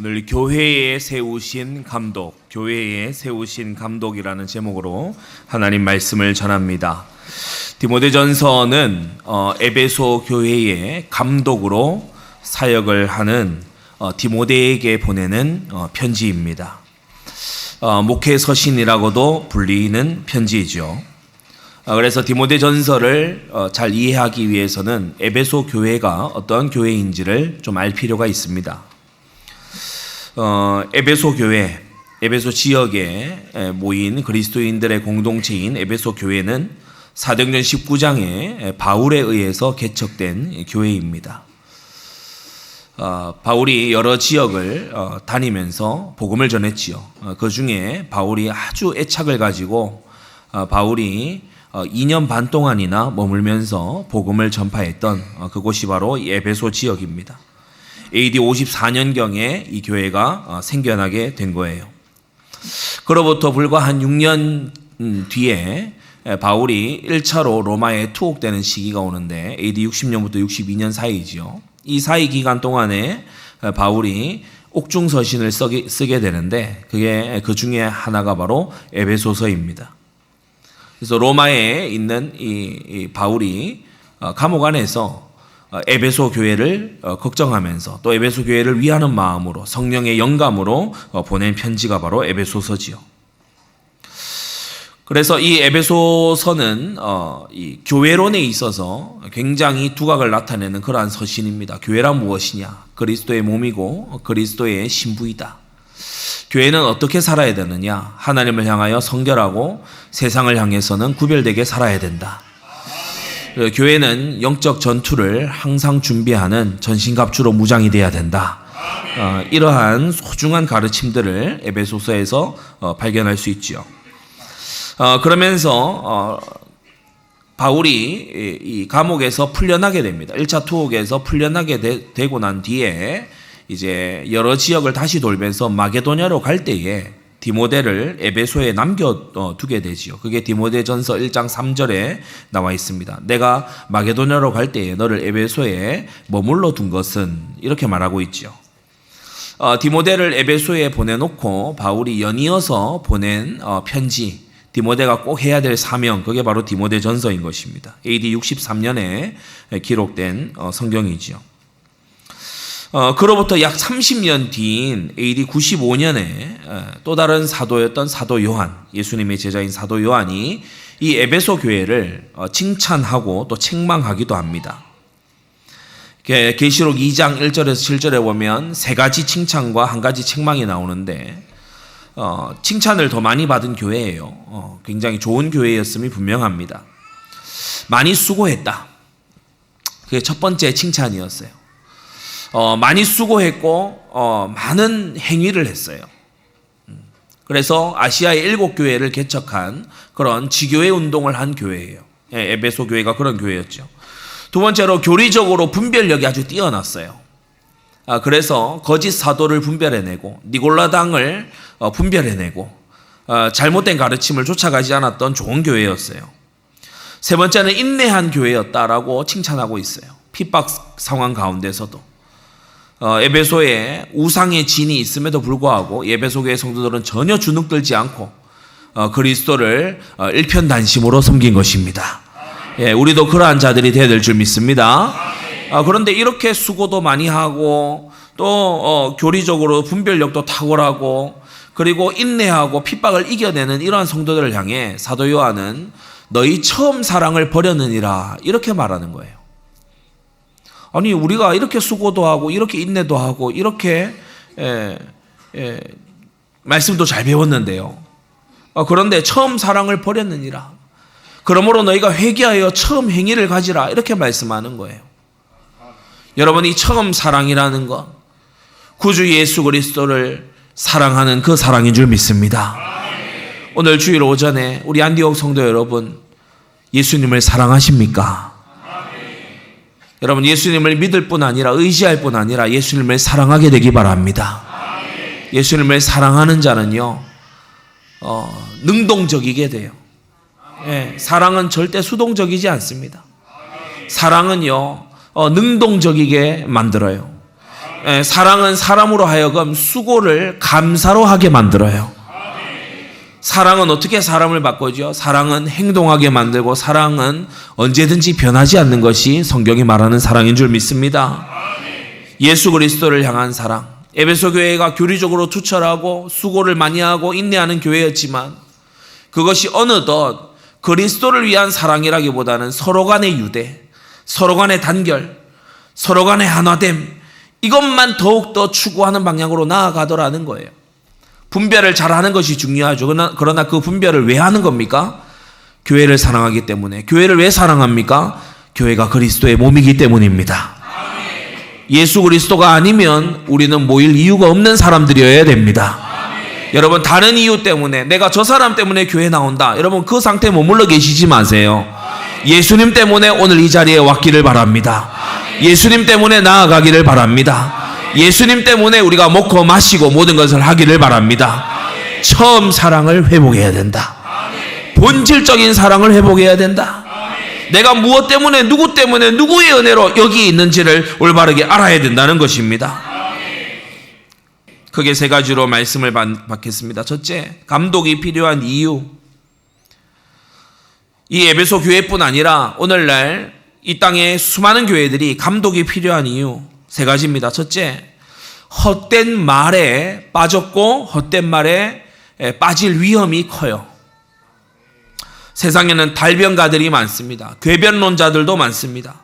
오늘 교회에 세우신 감독, 교회에 세우신 감독이라는 제목으로 하나님 말씀을 전합니다. 디모데전서는 에베소 교회의 감독으로 사역을 하는 디모데에게 보내는 편지입니다. 목회 서신이라고도 불리는 편지이죠. 그래서 디모데전서를 잘 이해하기 위해서는 에베소 교회가 어떤 교회인지를 좀 알 필요가 있습니다. 에베소 교회, 에베소 지역에 모인 그리스도인들의 공동체인 에베소 교회는 사도행전 19장에 바울에 의해서 개척된 교회입니다. 바울이 여러 지역을 다니면서 복음을 전했지요. 그 중에 바울이 아주 애착을 가지고 바울이 2년 반 동안이나 머물면서 복음을 전파했던 그곳이 바로 에베소 지역입니다. AD 54년경에 이 교회가 생겨나게 된 거예요. 그로부터 불과 한 6년 뒤에 바울이 1차로 로마에 투옥되는 시기가 오는데 AD 60년부터 62년 사이지요. 이 사이 기간 동안에 바울이 옥중서신을 쓰게 되는데 그게 그 중에 하나가 바로 에베소서입니다. 그래서 로마에 있는 이 바울이 감옥 안에서 에베소 교회를 걱정하면서 또 에베소 교회를 위하는 마음으로 성령의 영감으로 보낸 편지가 바로 에베소서지요. 그래서 이 에베소서는 이 교회론에 있어서 굉장히 두각을 나타내는 그러한 서신입니다. 교회란 무엇이냐? 그리스도의 몸이고 그리스도의 신부이다. 교회는 어떻게 살아야 되느냐? 하나님을 향하여 성결하고 세상을 향해서는 구별되게 살아야 된다. 교회는 영적 전투를 항상 준비하는 전신갑주로 무장이 돼야 된다. 이러한 소중한 가르침들을 에베소서에서 발견할 수 있죠. 그러면서 바울이 이 감옥에서 풀려나게 됩니다. 1차 투옥에서 풀려나게 되고 난 뒤에 이제 여러 지역을 다시 돌면서 마게도냐로 갈 때에 디모데를 에베소에 남겨두게 되지요. 그게 디모데전서 1장 3절에 나와 있습니다. 내가 마게도냐로 갈 때에 너를 에베소에 머물러 둔 것은 이렇게 말하고 있죠. 디모데를 에베소에 보내놓고 바울이 연이어서 보낸 편지, 디모데가 꼭 해야 될 사명, 그게 바로 디모데전서인 것입니다. AD 63년에 기록된 성경이지요. 그로부터 약 30년 뒤인 AD 95년에 또 다른 사도였던 사도 요한, 예수님의 제자인 사도 요한이 이 에베소 교회를 칭찬하고 또 책망하기도 합니다. 계시록 2장 1절에서 7절에 보면 세 가지 칭찬과 한 가지 책망이 나오는데 칭찬을 더 많이 받은 교회예요. 굉장히 좋은 교회였음이 분명합니다. 많이 수고했다. 그게 첫 번째 칭찬이었어요. 많이 수고했고 많은 행위를 했어요. 그래서 아시아의 7교회를 개척한 그런 지교회 운동을 한 교회예요. 에베소 교회가 그런 교회였죠. 두 번째로 교리적으로 분별력이 아주 뛰어났어요. 그래서 거짓 사도를 분별해내고 니골라당을 분별해내고 잘못된 가르침을 쫓아가지 않았던 좋은 교회였어요. 세 번째는 인내한 교회였다라고 칭찬하고 있어요. 핍박 상황 가운데서도. 에베소에 우상의 진이 있음에도 불구하고 에베소 교회 성도들은 전혀 주눅들지 않고 그리스도를 일편단심으로 섬긴 것입니다. 예, 우리도 그러한 자들이 되어야 될 줄 믿습니다. 그런데 이렇게 수고도 많이 하고 또 교리적으로 분별력도 탁월하고 그리고 인내하고 핍박을 이겨내는 이러한 성도들을 향해 사도 요한은 너희 처음 사랑을 버렸느니라 이렇게 말하는 거예요. 아니 우리가 이렇게 수고도 하고 이렇게 인내도 하고 이렇게 말씀도 잘 배웠는데요. 그런데 처음 사랑을 버렸느니라. 그러므로 너희가 회개하여 처음 행위를 가지라 이렇게 말씀하는 거예요. 여러분 이 처음 사랑이라는 것 구주 예수 그리스도를 사랑하는 그 사랑인 줄 믿습니다. 오늘 주일 오전에 우리 안디옥 성도 여러분 예수님을 사랑하십니까? 여러분 예수님을 믿을 뿐 아니라 의지할 뿐 아니라 예수님을 사랑하게 되기 바랍니다. 예수님을 사랑하는 자는요 능동적이게 돼요. 예, 사랑은 절대 수동적이지 않습니다. 사랑은요 능동적이게 만들어요. 사랑은 사람으로 하여금 수고를 감사로 하게 만들어요. 사랑은 어떻게 사람을 바꾸죠? 사랑은 행동하게 만들고 사랑은 언제든지 변하지 않는 것이 성경이 말하는 사랑인 줄 믿습니다. 예수 그리스도를 향한 사랑. 에베소 교회가 교리적으로 투철하고 수고를 많이 하고 인내하는 교회였지만 그것이 어느덧 그리스도를 위한 사랑이라기보다는 서로 간의 유대, 서로 간의 단결, 서로 간의 하나됨, 이것만 더욱더 추구하는 방향으로 나아가더라는 거예요. 분별을 잘하는 것이 중요하죠. 그러나 그 분별을 왜 하는 겁니까? 교회를 사랑하기 때문에. 교회를 왜 사랑합니까? 교회가 그리스도의 몸이기 때문입니다. 예수 그리스도가 아니면 우리는 모일 이유가 없는 사람들이어야 됩니다. 여러분, 다른 이유 때문에 내가 저 사람 때문에 교회 나온다, 여러분 그 상태에 머물러 계시지 마세요. 예수님 때문에 오늘 이 자리에 왔기를 바랍니다. 예수님 때문에 나아가기를 바랍니다. 예수님 때문에 우리가 먹고 마시고 모든 것을 하기를 바랍니다. 처음 사랑을 회복해야 된다. 본질적인 사랑을 회복해야 된다. 내가 무엇 때문에 누구 때문에 누구의 은혜로 여기 있는지를 올바르게 알아야 된다는 것입니다. 크게 세 가지로 말씀을 받겠습니다. 첫째, 감독이 필요한 이유. 이 에베소 교회뿐 아니라 오늘날 이 땅에 수많은 교회들이 감독이 필요한 이유 세 가지입니다. 첫째, 헛된 말에 빠졌고 헛된 말에 빠질 위험이 커요. 세상에는 달변가들이 많습니다. 궤변론자들도 많습니다.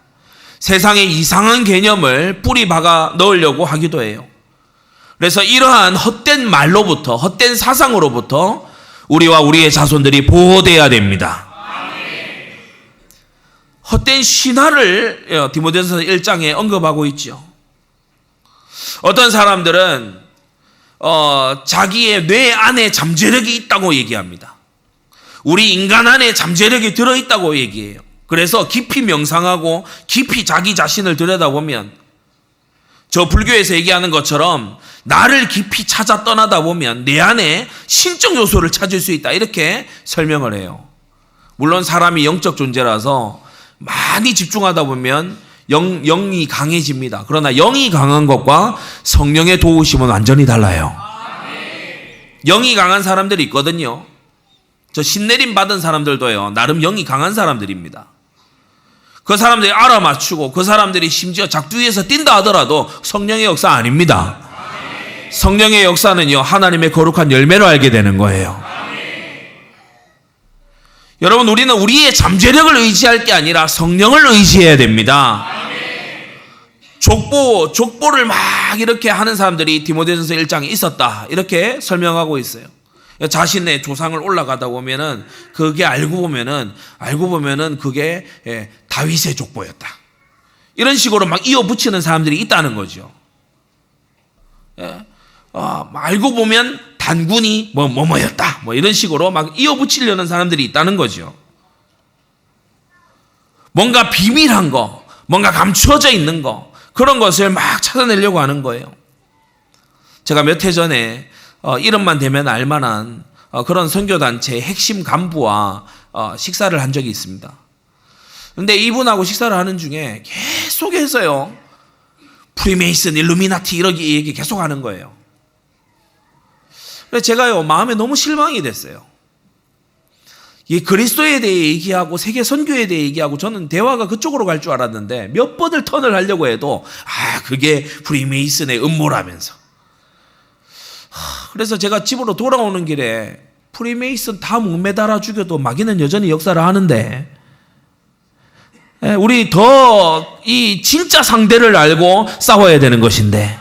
세상에 이상한 개념을 뿌리 박아 넣으려고 하기도 해요. 그래서 이러한 헛된 말로부터, 헛된 사상으로부터 우리와 우리의 자손들이 보호되어야 됩니다. 헛된 신화를 디모데전서 1장에 언급하고 있죠. 어떤 사람들은 자기의 뇌 안에 잠재력이 있다고 얘기합니다. 우리 인간 안에 잠재력이 들어있다고 얘기해요. 그래서 깊이 명상하고 깊이 자기 자신을 들여다보면 저 불교에서 얘기하는 것처럼 나를 깊이 찾아 떠나다 보면 내 안에 신적 요소를 찾을 수 있다, 이렇게 설명을 해요. 물론 사람이 영적 존재라서 많이 집중하다 보면 영이 강해집니다. 그러나 영이 강한 것과 성령의 도우심은 완전히 달라요. 영이 강한 사람들이 있거든요. 저 신내림 받은 사람들도요, 나름 영이 강한 사람들입니다. 그 사람들이 알아맞추고 그 사람들이 심지어 작두위에서 뛴다 하더라도 성령의 역사 아닙니다. 성령의 역사는요, 하나님의 거룩한 열매로 알게 되는 거예요. 여러분, 우리는 우리의 잠재력을 의지할 게 아니라 성령을 의지해야 됩니다. 족보를 막 이렇게 하는 사람들이 디모데전서 1장에 있었다, 이렇게 설명하고 있어요. 자신의 조상을 올라가다 보면은 그게 알고 보면은 그게 다윗의 족보였다, 이런 식으로 막 이어붙이는 사람들이 있다는 거죠. 알고 보면 단군이 뭐였다, 이런 식으로 막 이어붙이려는 사람들이 있다는 거죠. 뭔가 비밀한 거, 뭔가 감추어져 있는 거, 그런 것을 막 찾아내려고 하는 거예요. 제가 몇 해 전에 이름만 대면 알만한 그런 선교단체의 핵심 간부와 식사를 한 적이 있습니다. 근데 이분하고 식사를 하는 중에 계속해서요, 프리메이슨, 일루미나티 이렇게 얘기 계속 하는 거예요. 그래서 제가요, 마음에 너무 실망이 됐어요. 이 그리스도에 대해 얘기하고 세계 선교에 대해 얘기하고 저는 대화가 그쪽으로 갈 줄 알았는데 몇 번을 턴을 하려고 해도 그게 프리메이슨의 음모라면서. 그래서 제가 집으로 돌아오는 길에 프리메이슨 다 목매달아 죽여도 마귀는 여전히 역사를 하는데 우리 더 이 진짜 상대를 알고 싸워야 되는 것인데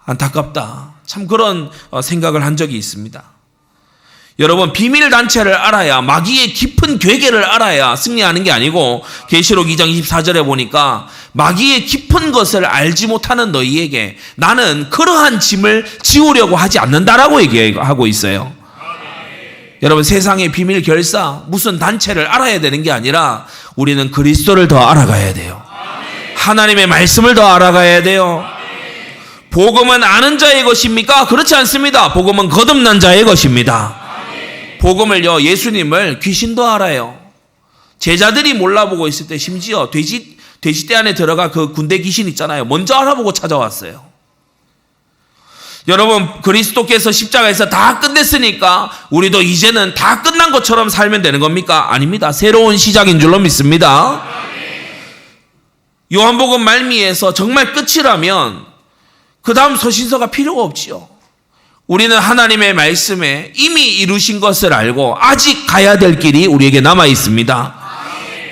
안타깝다. 참 그런 생각을 한 적이 있습니다. 여러분, 비밀단체를 알아야, 마귀의 깊은 괴계를 알아야 승리하는 게 아니고, 계시록 2장 24절에 보니까 마귀의 깊은 것을 알지 못하는 너희에게 나는 그러한 짐을 지우려고 하지 않는다라고 얘기하고 있어요. 여러분, 세상의 비밀 결사, 무슨 단체를 알아야 되는 게 아니라 우리는 그리스도를 더 알아가야 돼요. 하나님의 말씀을 더 알아가야 돼요. 복음은 아는 자의 것입니까? 그렇지 않습니다. 복음은 거듭난 자의 것입니다. 복음을요, 예수님을 귀신도 알아요. 제자들이 몰라보고 있을 때 심지어 돼지떼 안에 들어가 그 군대 귀신 있잖아요. 먼저 알아보고 찾아왔어요. 여러분, 그리스도께서 십자가에서 다 끝냈으니까 우리도 이제는 다 끝난 것처럼 살면 되는 겁니까? 아닙니다. 새로운 시작인 줄로 믿습니다. 요한복음 말미에서 정말 끝이라면 그 다음 서신서가 필요가 없지요. 우리는 하나님의 말씀에 이미 이루신 것을 알고 아직 가야 될 길이 우리에게 남아 있습니다.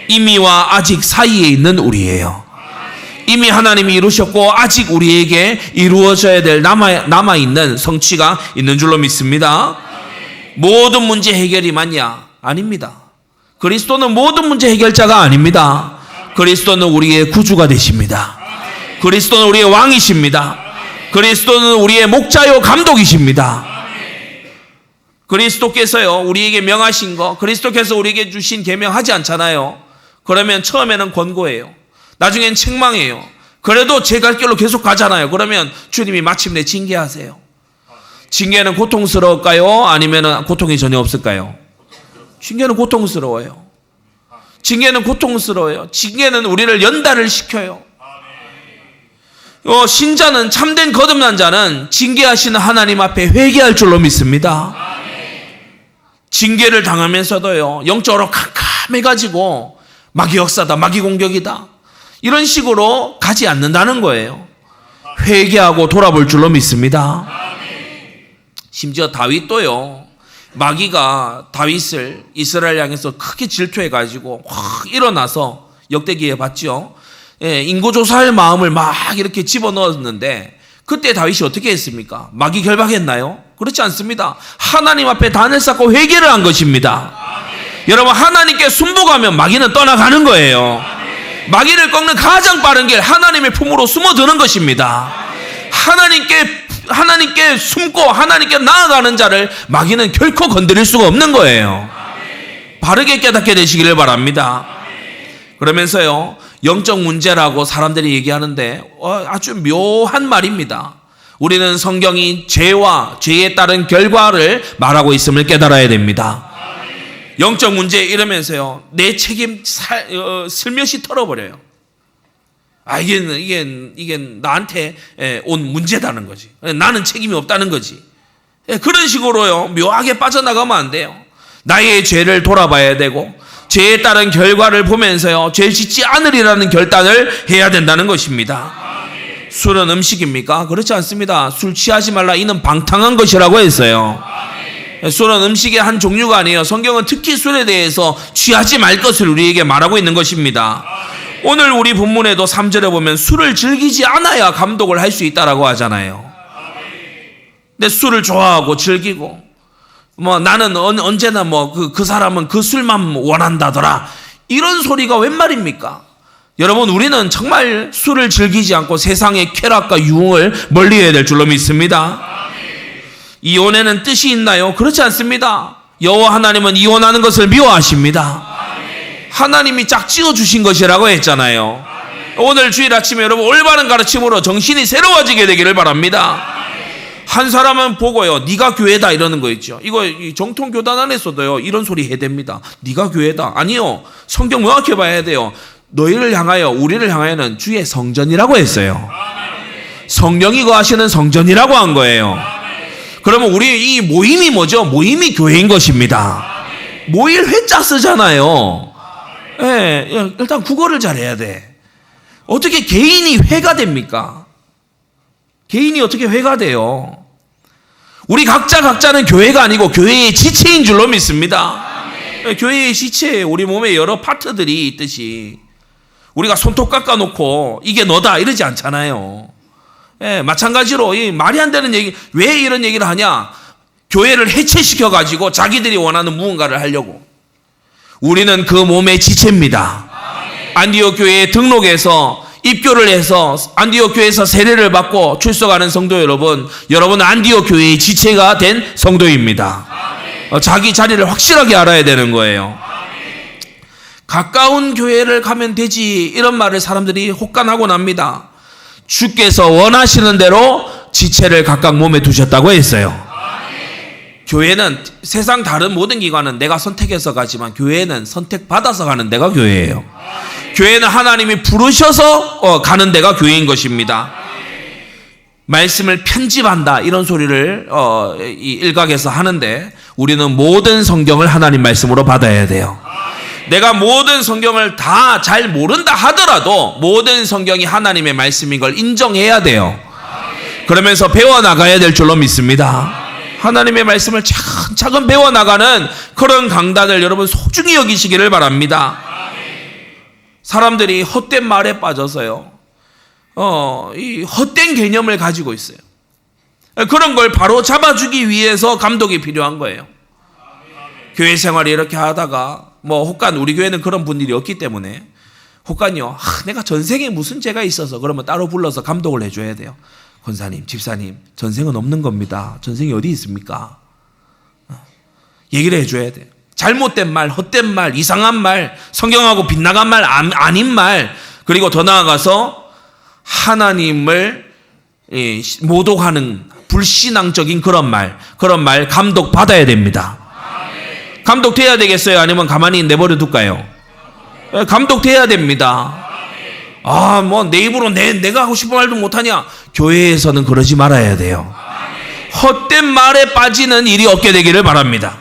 이미와 아직 사이에 있는 우리예요. 이미 하나님이 이루셨고 아직 우리에게 이루어져야 될 남아있는 성취가 있는 줄로 믿습니다. 모든 문제 해결이 맞냐? 아닙니다. 그리스도는 모든 문제 해결자가 아닙니다. 그리스도는 우리의 구주가 되십니다. 그리스도는 우리의 왕이십니다. 그리스도는 우리의 목자요 감독이십니다. 그리스도께서요 우리에게 명하신 거, 그리스도께서 우리에게 주신 계명하지 않잖아요. 그러면 처음에는 권고해요. 나중엔 책망해요. 그래도 제 갈 길로 계속 가잖아요. 그러면 주님이 마침내 징계하세요. 징계는 고통스러울까요? 아니면 고통이 전혀 없을까요? 징계는 고통스러워요. 징계는 고통스러워요. 징계는 우리를 연단을 시켜요. 신자는, 참된 거듭난 자는 징계하시는 하나님 앞에 회개할 줄로 믿습니다. 징계를 당하면서도요 영적으로 캄캄해가지고 마귀 역사다, 마귀 공격이다, 이런 식으로 가지 않는다는 거예요. 회개하고 돌아볼 줄로 믿습니다. 심지어 다윗도요, 마귀가 다윗을 이스라엘 향해서 크게 질투해가지고 확 일어나서 역대기에 봤죠. 인고조사할 마음을 막 이렇게 집어넣었는데 그때 다윗이 어떻게 했습니까? 마귀 결박했나요? 그렇지 않습니다. 하나님 앞에 단을 쌓고 회개를 한 것입니다. 여러분, 하나님께 순복하면 마귀는 떠나가는 거예요. 마귀를 꺾는 가장 빠른 길, 하나님의 품으로 숨어드는 것입니다. 하나님께 숨고 하나님께 나아가는 자를 마귀는 결코 건드릴 수가 없는 거예요. 바르게 깨닫게 되시기를 바랍니다. 그러면서요, 영적 문제라고 사람들이 얘기하는데 아주 묘한 말입니다. 우리는 성경이 죄와 죄에 따른 결과를 말하고 있음을 깨달아야 됩니다. 영적 문제 이러면서요, 내 책임 슬며시 털어버려요. 이게 나한테 온 문제다는 거지. 나는 책임이 없다는 거지. 그런 식으로요, 묘하게 빠져나가면 안 돼요. 나의 죄를 돌아봐야 되고, 죄에 따른 결과를 보면서요, 죄 짓지 않으리라는 결단을 해야 된다는 것입니다. 술은 음식입니까? 그렇지 않습니다. 술 취하지 말라, 이는 방탕한 것이라고 했어요. 술은 음식의 한 종류가 아니에요. 성경은 특히 술에 대해서 취하지 말 것을 우리에게 말하고 있는 것입니다. 오늘 우리 본문에도 3절에 보면 술을 즐기지 않아야 감독을 할 수 있다라고 하잖아요. 근데 술을 좋아하고 즐기고, 나는 언제나 그 사람은 그 술만 원한다더라, 이런 소리가 웬 말입니까? 여러분, 우리는 정말 술을 즐기지 않고 세상의 쾌락과 유흥을 멀리해야 될 줄로 믿습니다. 이혼에는 뜻이 있나요? 그렇지 않습니다. 여호와 하나님은 이혼하는 것을 미워하십니다. 하나님이 짝지어 주신 것이라고 했잖아요. 오늘 주일 아침에 여러분, 올바른 가르침으로 정신이 새로워지게 되기를 바랍니다. 한 사람은 보고요, 네가 교회다 이러는 거 있죠. 이거 정통교단 안에서도요 이런 소리 해야 됩니다. 네가 교회다. 아니요, 성경 명확히 봐야 돼요. 너희를 향하여, 우리를 향하여는 주의 성전이라고 했어요. 성령이 거하시는 성전이라고 한 거예요. 그러면 우리 이 모임이 뭐죠? 모임이 교회인 것입니다. 모일 회자 쓰잖아요. 일단 국어를 잘해야 돼. 어떻게 개인이 회가 됩니까? 개인이 어떻게 회가 돼요? 우리 각자는 교회가 아니고 교회의 지체인 줄로 믿습니다. 교회의 지체에 우리 몸에 여러 파트들이 있듯이 우리가 손톱 깎아놓고 이게 너다 이러지 않잖아요. 마찬가지로 이 말이 안 되는 얘기, 왜 이런 얘기를 하냐? 교회를 해체시켜가지고 자기들이 원하는 무언가를 하려고. 우리는 그 몸의 지체입니다. 안디옥 교회에 등록해서 입교를 해서 안디옥 교회에서 세례를 받고 출석하는 성도 여러분, 여러분은 안디옥 교회의 지체가 된 성도입니다. 자기 자리를 확실하게 알아야 되는 거예요. 가까운 교회를 가면 되지, 이런 말을 사람들이 혹간하고 납니다. 주께서 원하시는 대로 지체를 각각 몸에 두셨다고 했어요. 교회는 세상 다른 모든 기관은 내가 선택해서 가지만 교회는 선택받아서 가는 데가 교회예요. 교회는 하나님이 부르셔서 가는 데가 교회인 것입니다. 말씀을 편집한다 이런 소리를 이 일각에서 하는데 우리는 모든 성경을 하나님 말씀으로 받아야 돼요. 내가 모든 성경을 다 잘 모른다 하더라도 모든 성경이 하나님의 말씀인 걸 인정해야 돼요. 그러면서 배워나가야 될 줄로 믿습니다. 하나님의 말씀을 차근차근 배워나가는 그런 강단을 여러분 소중히 여기시기를 바랍니다. 사람들이 헛된 말에 빠져서요. 이 헛된 개념을 가지고 있어요. 그런 걸 바로 잡아주기 위해서 감독이 필요한 거예요. 교회 생활을 이렇게 하다가 혹간 우리 교회는 그런 분들이 없기 때문에 혹간요, 내가 전생에 무슨 죄가 있어서 그러면 따로 불러서 감독을 해줘야 돼요. 권사님, 집사님, 전생은 없는 겁니다. 전생이 어디 있습니까? 얘기를 해줘야 돼요. 잘못된 말, 헛된 말, 이상한 말, 성경하고 빗나간 말, 아닌 말, 그리고 더 나아가서 하나님을 모독하는 불신앙적인 그런 말 감독 받아야 됩니다. 감독돼야 되겠어요? 아니면 가만히 내버려 둘까요? 감독돼야 됩니다. 내 입으로 내가 하고 싶은 말도 못하냐? 교회에서는 그러지 말아야 돼요. 헛된 말에 빠지는 일이 없게 되기를 바랍니다.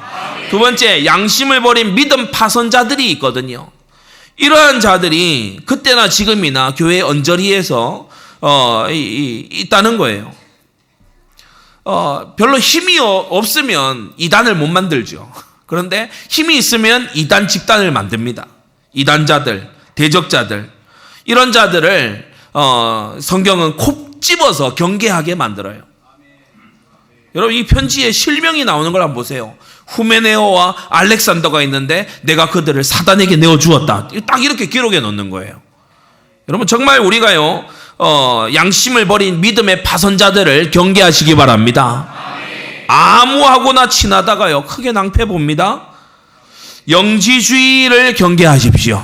두 번째, 양심을 버린 믿음 파선자들이 있거든요. 이러한 자들이 그때나 지금이나 교회 언저리에서 있다는 거예요. 별로 힘이 없으면 이단을 못 만들죠. 그런데 힘이 있으면 이단 집단을 만듭니다. 이단자들, 대적자들, 이런 자들을 성경은 콕 집어서 경계하게 만들어요. 여러분, 이 편지에 실명이 나오는 걸 한번 보세요. 후메네오와 알렉산더가 있는데 내가 그들을 사단에게 내어주었다. 딱 이렇게 기록해 놓는 거예요. 여러분, 정말 우리가요, 양심을 버린 믿음의 파선자들을 경계하시기 바랍니다. 아무하고나 친하다가요, 크게 낭패 봅니다. 영지주의를 경계하십시오.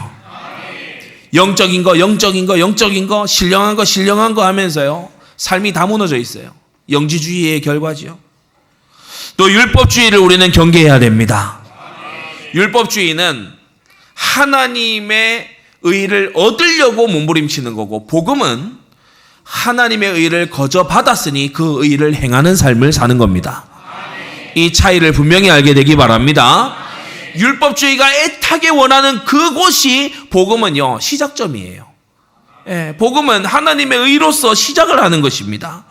영적인 거, 신령한 거 하면서요, 삶이 다 무너져 있어요. 영지주의의 결과지요. 또 율법주의를 우리는 경계해야 됩니다. 율법주의는 하나님의 의를 얻으려고 몸부림치는 거고, 복음은 하나님의 의를 거저 받았으니 그 의를 행하는 삶을 사는 겁니다. 이 차이를 분명히 알게 되기 바랍니다. 율법주의가 애타게 원하는 그곳이 복음은요, 시작점이에요. 복음은 하나님의 의로서 시작을 하는 것입니다.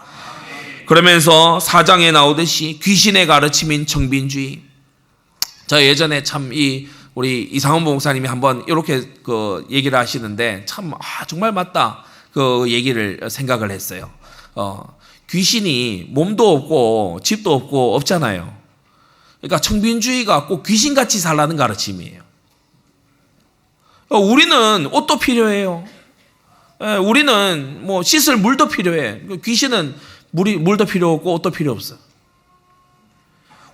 그러면서 4장에 나오듯이 귀신의 가르침인 청빈주의. 저 예전에 참 우리 이상원 목사님이 한번 이렇게 얘기를 하시는데 참 정말 맞다 그 얘기를 생각을 했어요. 귀신이 몸도 없고 집도 없고 없잖아요. 그러니까 청빈주의가 꼭 귀신같이 살라는 가르침이에요. 우리는 옷도 필요해요. 우리는 씻을 물도 필요해. 귀신은 물도 필요 없고 옷도 필요 없어.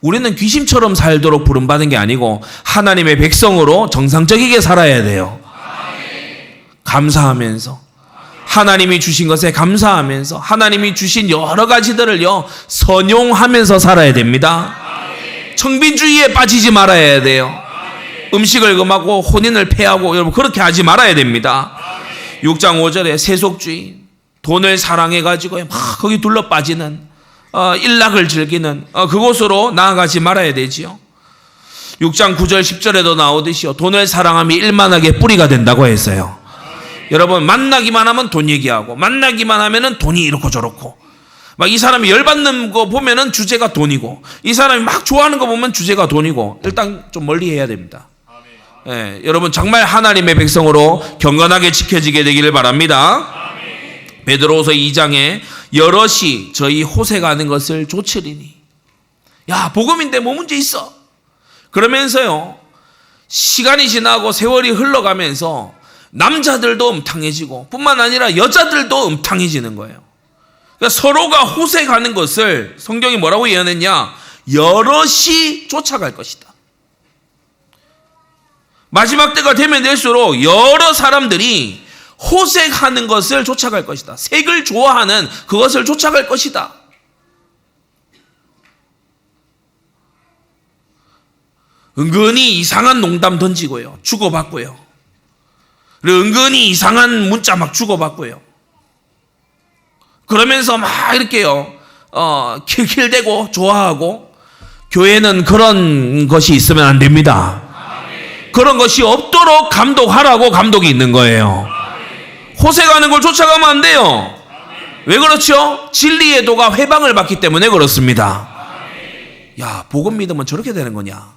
우리는 귀신처럼 살도록 부름받은 게 아니고 하나님의 백성으로 정상적이게 살아야 돼요. 감사하면서, 하나님이 주신 것에 감사하면서, 하나님이 주신 여러 가지들을요, 선용하면서 살아야 됩니다. 청빈주의에 빠지지 말아야 돼요. 음식을 금하고 혼인을 폐하고, 여러분 그렇게 하지 말아야 됩니다. 6장 5절에 세속주의, 돈을 사랑해가지고 막 거기 둘러 빠지는, 일락을 즐기는 그곳으로 나아가지 말아야 되지요. 6장 9절 10절에도 나오듯이요, 돈을 사랑함이 일만하게 뿌리가 된다고 했어요. 여러분, 만나기만 하면 돈 얘기하고, 만나기만 하면은 돈이 이렇고 저렇고, 막 이 사람이 열받는 거 보면은 주제가 돈이고, 이 사람이 막 좋아하는 거 보면 주제가 돈이고, 일단 좀 멀리 해야 됩니다. 여러분, 정말 하나님의 백성으로 경건하게 지켜지게 되기를 바랍니다. 베드로후서 2장에 여럿이 저희 호색하는 것을 조치리니, 야, 복음인데 뭐 문제 있어? 그러면서요, 시간이 지나고 세월이 흘러가면서 남자들도 음탕해지고 뿐만 아니라 여자들도 음탕해지는 거예요. 그러니까 서로가 호색하는 것을 성경이 뭐라고 예언했냐? 여럿이 쫓아갈 것이다. 마지막 때가 되면 될수록 여러 사람들이 호색하는 것을 쫓아갈 것이다. 색을 좋아하는 그것을 쫓아갈 것이다. 은근히 이상한 농담 던지고요, 주고받고요, 그리고 은근히 이상한 문자 막 주고받고요. 그러면서 막 이렇게요, 킬킬대고 좋아하고, 교회는 그런 것이 있으면 안 됩니다. 그런 것이 없도록 감독하라고 감독이 있는 거예요. 호세가 하는 걸 쫓아가면 안 돼요. 왜 그렇죠? 진리의 도가 회방을 받기 때문에 그렇습니다. 야, 복음 믿으면 저렇게 되는 거냐?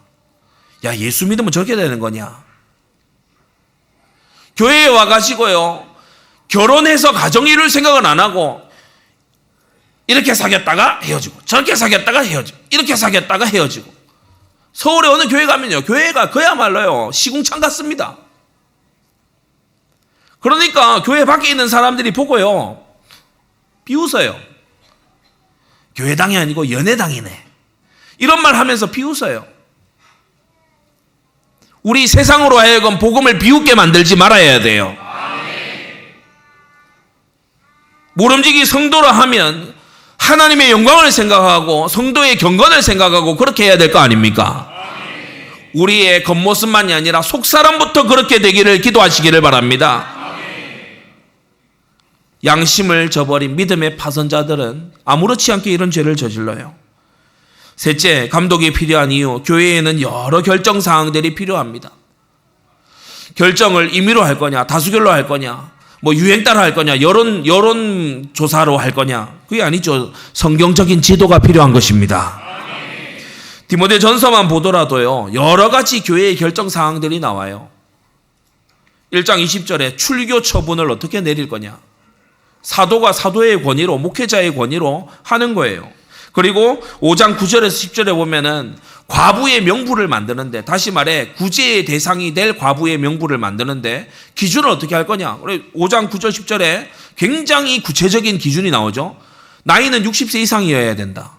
야, 예수 믿으면 저렇게 되는 거냐? 교회에 와가지고요, 결혼해서 가정 이룰 생각은 안 하고, 이렇게 사귀었다가 헤어지고, 저렇게 사귀었다가 헤어지고, 이렇게 사귀었다가 헤어지고. 서울에 어느 교회 가면요, 교회가 그야말로요, 시궁창 같습니다. 그러니까 교회 밖에 있는 사람들이 보고요, 비웃어요. 교회당이 아니고 연애당이네, 이런 말 하면서 비웃어요. 우리 세상으로 하여금 복음을 비웃게 만들지 말아야 돼요. 모름지기 성도라 하면 하나님의 영광을 생각하고 성도의 경건을 생각하고 그렇게 해야 될 거 아닙니까? 우리의 겉모습만이 아니라 속사람부터 그렇게 되기를 기도하시기를 바랍니다. 양심을 저버린 믿음의 파선자들은 아무렇지 않게 이런 죄를 저질러요. 셋째, 감독이 필요한 이유, 교회에는 여러 결정 사항들이 필요합니다. 결정을 임의로 할 거냐, 다수결로 할 거냐, 뭐 유행 따라 할 거냐, 여론 조사로 할 거냐, 그게 아니죠. 성경적인 지도가 필요한 것입니다. 디모데전서만 보더라도요, 여러 가지 교회의 결정 사항들이 나와요. 1장 20절에 출교 처분을 어떻게 내릴 거냐, 사도가 사도의 권위로, 목회자의 권위로 하는 거예요. 그리고 5장 9절에서 10절에 보면은 과부의 명부를 만드는데, 다시 말해 구제의 대상이 될 과부의 명부를 만드는데 기준을 어떻게 할 거냐. 5장 9절 10절에 굉장히 구체적인 기준이 나오죠. 나이는 60세 이상이어야 된다.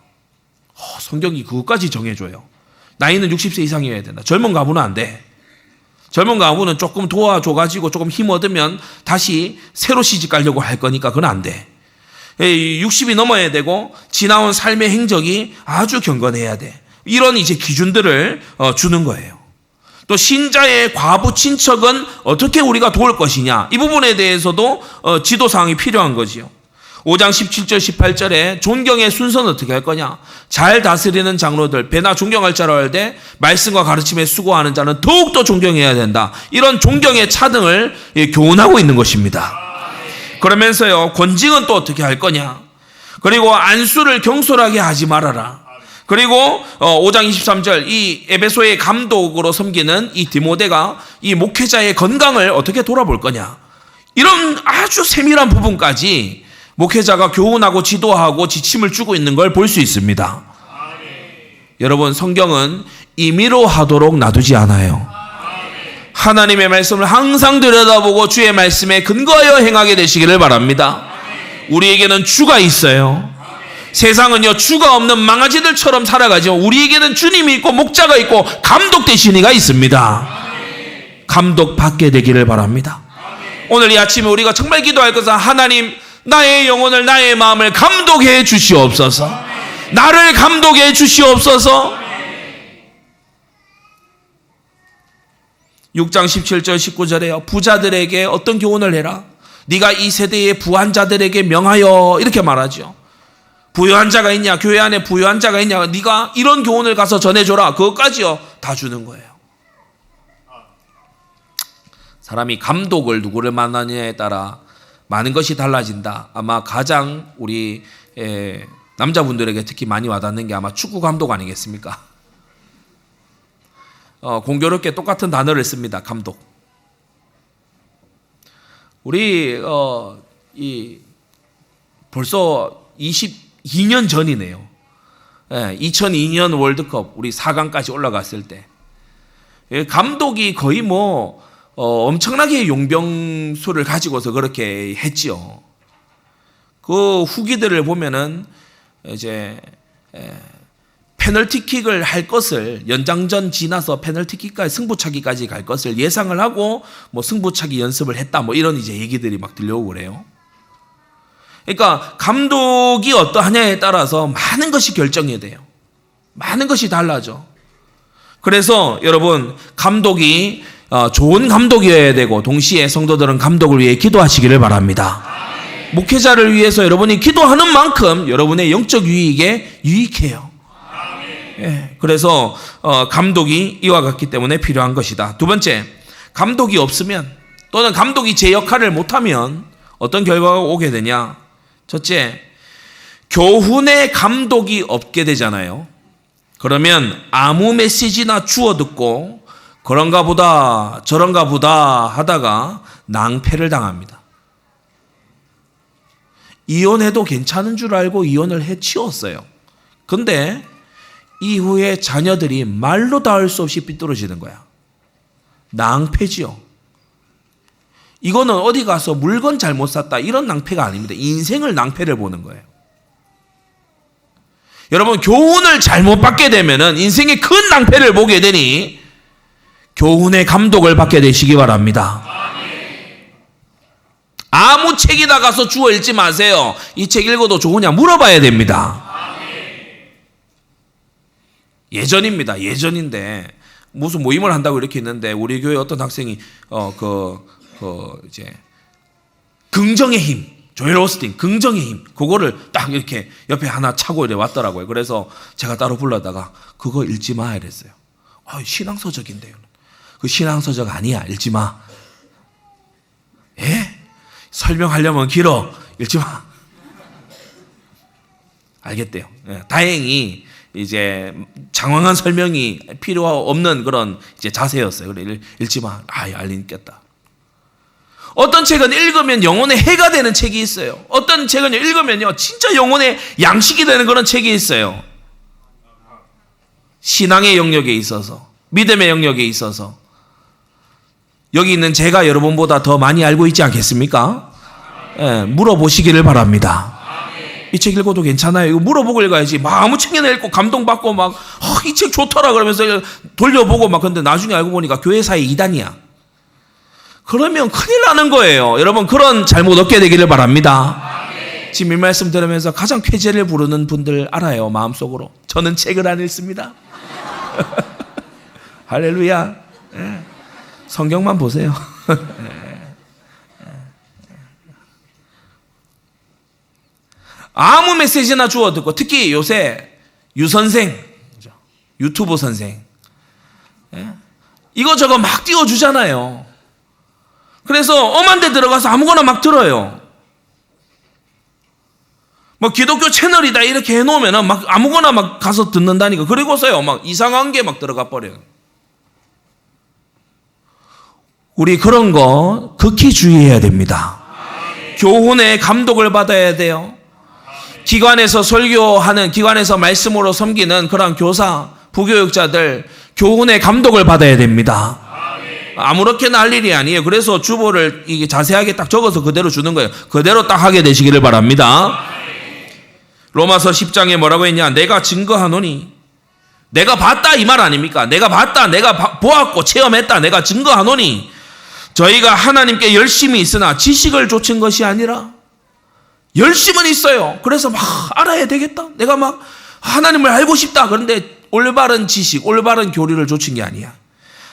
성경이 그것까지 정해줘요. 나이는 60세 이상이어야 된다. 젊은 과부는 안 돼. 젊은 과부는 조금 도와줘가지고 조금 힘 얻으면 다시 새로 시집 가려고 할 거니까 그건 안 돼. 60이 넘어야 되고 지나온 삶의 행적이 아주 경건해야 돼. 이런 이제 기준들을 주는 거예요. 또 신자의 과부 친척은 어떻게 우리가 도울 것이냐, 이 부분에 대해서도 지도사항이 필요한 거지요. 5장 17절 18절에 존경의 순서는 어떻게 할 거냐. 잘 다스리는 장로들, 배나 존경할 자로 할 때 말씀과 가르침에 수고하는 자는 더욱더 존경해야 된다. 이런 존경의 차등을 교훈하고 있는 것입니다. 그러면서요, 권징은 또 어떻게 할 거냐. 그리고 안수를 경솔하게 하지 말아라. 그리고 5장 23절, 이 에베소의 감독으로 섬기는 이 디모데가 이 목회자의 건강을 어떻게 돌아볼 거냐. 이런 아주 세밀한 부분까지 목회자가 교훈하고 지도하고 지침을 주고 있는 걸 볼 수 있습니다. 여러분, 성경은 임의로 하도록 놔두지 않아요. 하나님의 말씀을 항상 들여다보고 주의 말씀에 근거하여 행하게 되시기를 바랍니다. 우리에게는 주가 있어요. 세상은요, 주가 없는 망아지들처럼 살아가지만 우리에게는 주님이 있고 목자가 있고 감독 되신 이가 있습니다. 감독 받게 되기를 바랍니다. 오늘 이 아침에 우리가 정말 기도할 것은, 하나님, 나의 영혼을, 나의 마음을 감독해 주시옵소서. 나를 감독해 주시옵소서. 6장 17절 19절에요. 부자들에게 어떤 교훈을 해라. 네가 이 세대의 부한 자들에게 명하여, 이렇게 말하죠. 부유한 자가 있냐, 교회 안에 부유한 자가 있냐, 네가 이런 교훈을 가서 전해줘라. 그것까지요 다 주는 거예요. 사람이 감독을 누구를 만나느냐에 따라 많은 것이 달라진다. 아마 가장 우리 남자분들에게 특히 많이 와닿는 게 아마 축구 감독 아니겠습니까? 공교롭게 똑같은 단어를 씁니다. 감독. 우리 벌써 22년 전이네요. 2002년 월드컵 우리 4강까지 올라갔을 때 감독이 거의 엄청나게 용병수를 가지고서 그렇게 했지요. 그 후기들을 보면은 이제 페널티킥을 할 것을, 연장전 지나서 페널티킥까지 승부차기까지 갈 것을 예상을 하고 승부차기 연습을 했다, 이런 이제 얘기들이 막 들려오고 그래요. 그러니까 감독이 어떠하냐에 따라서 많은 것이 결정이 돼요. 많은 것이 달라져. 그래서 여러분, 감독이 좋은 감독이어야 되고 동시에 성도들은 감독을 위해 기도하시기를 바랍니다. 목회자를 위해서 여러분이 기도하는 만큼 여러분의 영적 유익에 유익해요. 예, 그래서 감독이 이와 같기 때문에 필요한 것이다. 두 번째, 감독이 없으면 또는 감독이 제 역할을 못하면 어떤 결과가 오게 되냐? 첫째, 교훈의 감독이 없게 되잖아요. 그러면 아무 메시지나 주워 듣고 그런가 보다 저런가 보다 하다가 낭패를 당합니다. 이혼해도 괜찮은 줄 알고 이혼을 해치웠어요. 근데 이후에 자녀들이 말로 닿을 수 없이 삐뚤어지는 거야. 낭패지요. 이거는 어디 가서 물건 잘못 샀다 이런 낭패가 아닙니다. 인생을 낭패를 보는 거예요. 여러분, 교훈을 잘못 받게 되면은 인생의 큰 낭패를 보게 되니 교훈의 감독을 받게 되시기 바랍니다. 아무 책이나 가서 주워 읽지 마세요. 이 책 읽어도 좋으냐 물어봐야 됩니다. 예전입니다. 예전인데 무슨 모임을 한다고 이렇게 했는데 우리 교회 어떤 학생이 이제 긍정의 힘, 조엘 오스틴 긍정의 힘 그거를 딱 이렇게 옆에 하나 차고 이래 왔더라고요. 그래서 제가 따로 불러다가 그거 읽지 마 이랬어요. 신앙서적인데요. 그 신앙서적 아니야. 읽지 마. 예? 설명하려면 길어. 읽지 마. 알겠대요. 예, 다행히 이제 장황한 설명이 필요 없는 그런 이제 자세였어요. 그래 읽지 마. 알겠다. 어떤 책은 읽으면 영혼에 해가 되는 책이 있어요. 어떤 책은 읽으면요 진짜 영혼에 양식이 되는 그런 책이 있어요. 신앙의 영역에 있어서, 믿음의 영역에 있어서 여기 있는 제가 여러분보다 더 많이 알고 있지 않겠습니까? 예, 물어보시기를 바랍니다. 이 책 읽어도 괜찮아요. 이거 물어보고 읽어야지. 막 아무 책이나 읽고 감동받고 막 이 책 좋더라 그러면서 돌려보고 막 근데 나중에 알고 보니까 교회사의 이단이야. 그러면 큰일 나는 거예요. 여러분 그런 잘못 없게 되기를 바랍니다. 지금 이 말씀 들으면서 가장 쾌재를 부르는 분들 알아요. 마음속으로. 저는 책을 안 읽습니다. 할렐루야. 예. 성경만 보세요. 아무 메시지나 주워 듣고 특히 요새 유선생, 유튜브 선생 이거저거 막 띄워주잖아요. 그래서 엄한 데 들어가서 아무거나 막 들어요. 뭐 기독교 채널이다 이렇게 해놓으면 막 아무거나 막 가서 듣는다니까. 그리고서요 막 이상한 게 막 들어가 버려요. 우리 그런 거 극히 주의해야 됩니다. 교훈의 감독을 받아야 돼요. 기관에서 설교하는, 기관에서 말씀으로 섬기는 그런 교사, 부교육자들 교훈의 감독을 받아야 됩니다. 아무렇게나 할 일이 아니에요. 그래서 주보를 이게 자세하게 딱 적어서 그대로 주는 거예요. 그대로 딱 하게 되시기를 바랍니다. 로마서 10장에 뭐라고 했냐? 내가 증거하노니, 내가 봤다 이 말 아닙니까? 내가 봤다, 내가 보았고 체험했다, 내가 증거하노니 저희가 하나님께 열심이 있으나 지식을 좇은 것이 아니라 열심은 있어요. 그래서 막 알아야 되겠다. 내가 막 하나님을 알고 싶다. 그런데 올바른 지식, 올바른 교리를 좇은 게 아니야.